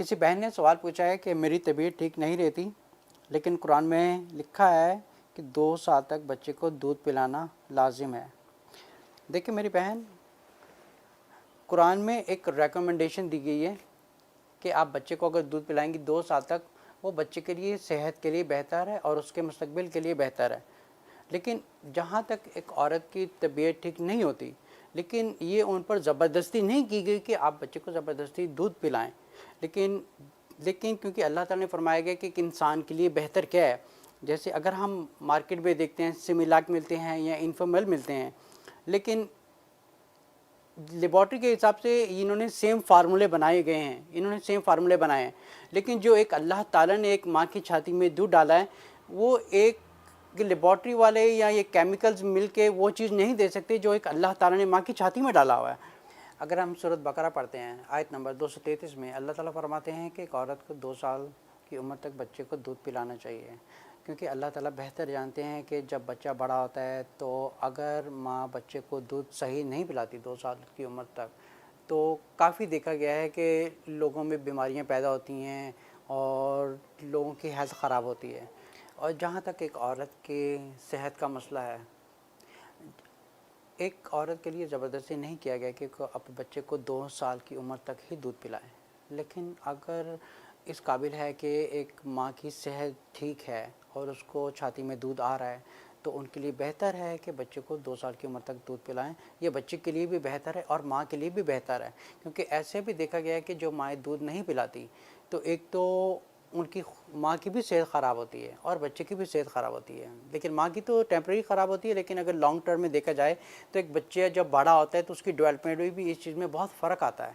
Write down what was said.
کسی بہن نے سوال پوچھا ہے کہ میری طبیعت ٹھیک نہیں رہتی لیکن قرآن میں لکھا ہے کہ 2 سال تک بچے کو دودھ پلانا لازم ہے۔ دیکھیں میری بہن، قرآن میں ایک ریکمنڈیشن دی گئی ہے کہ آپ بچے کو اگر دودھ پلائیں گی 2 سال تک، وہ بچے کے لیے صحت کے لیے بہتر ہے اور اس کے مستقبل کے لیے بہتر ہے۔ لیکن جہاں تک ایک عورت کی طبیعت ٹھیک نہیں ہوتی، لیکن یہ ان پر زبردستی نہیں کی گئی کہ آپ بچے کو زبردستی دودھ پلائیں، لیکن کیونکہ اللہ تعالیٰ نے فرمایا گیا کہ ایک انسان کے لیے بہتر کیا ہے۔ جیسے اگر ہم مارکیٹ میں دیکھتے ہیں سیمیلاک ملتے ہیں یا انفامل ملتے ہیں، لیکن لیبارٹری کے حساب سے انہوں نے سیم فارمولے بنائے گئے ہیں، لیکن جو ایک اللہ تعالیٰ نے ایک ماں کی چھاتی میں دودھ ڈالا ہے، وہ ایک لیبارٹری والے یا یہ کیمیکلز مل کے وہ چیز نہیں دے سکتے جو ایک اللہ تعالیٰ نے ماں کی چھاتی میں ڈالا ہوا ہے۔ اگر ہم سورۃ بقرہ پڑھتے ہیں آیت نمبر 233 میں، اللہ تعالیٰ فرماتے ہیں کہ ایک عورت کو 2 سال کی عمر تک بچے کو دودھ پلانا چاہیے، کیونکہ اللہ تعالیٰ بہتر جانتے ہیں کہ جب بچہ بڑا ہوتا ہے تو اگر ماں بچے کو دودھ صحیح نہیں پلاتی 2 سال کی عمر تک، تو کافی دیکھا گیا ہے کہ لوگوں میں بیماریاں پیدا ہوتی ہیں اور لوگوں کی ہیلتھ خراب ہوتی ہے۔ اور جہاں تک ایک عورت کی صحت کا مسئلہ ہے، ایک عورت کے لیے زبردستی نہیں کیا گیا کہ اپنے بچے کو 2 سال کی عمر تک ہی دودھ پلائیں، لیکن اگر اس قابل ہے کہ ایک ماں کی صحت ٹھیک ہے اور اس کو چھاتی میں دودھ آ رہا ہے، تو ان کے لیے بہتر ہے کہ بچے کو 2 سال کی عمر تک دودھ پلائیں۔ یہ بچے کے لیے بھی بہتر ہے اور ماں کے لیے بھی بہتر ہے، کیونکہ ایسے بھی دیکھا گیا ہے کہ جو مائیں دودھ نہیں پلاتی تو ایک تو ان کی ماں کی بھی صحت خراب ہوتی ہے اور بچے کی بھی صحت خراب ہوتی ہے۔ لیکن ماں کی تو ٹیمپریری خراب ہوتی ہے، لیکن اگر لانگ ٹرم میں دیکھا جائے تو ایک بچہ جب بڑا ہوتا ہے تو اس کی ڈیولپمنٹ میں بھی اس چیز میں بہت فرق آتا ہے۔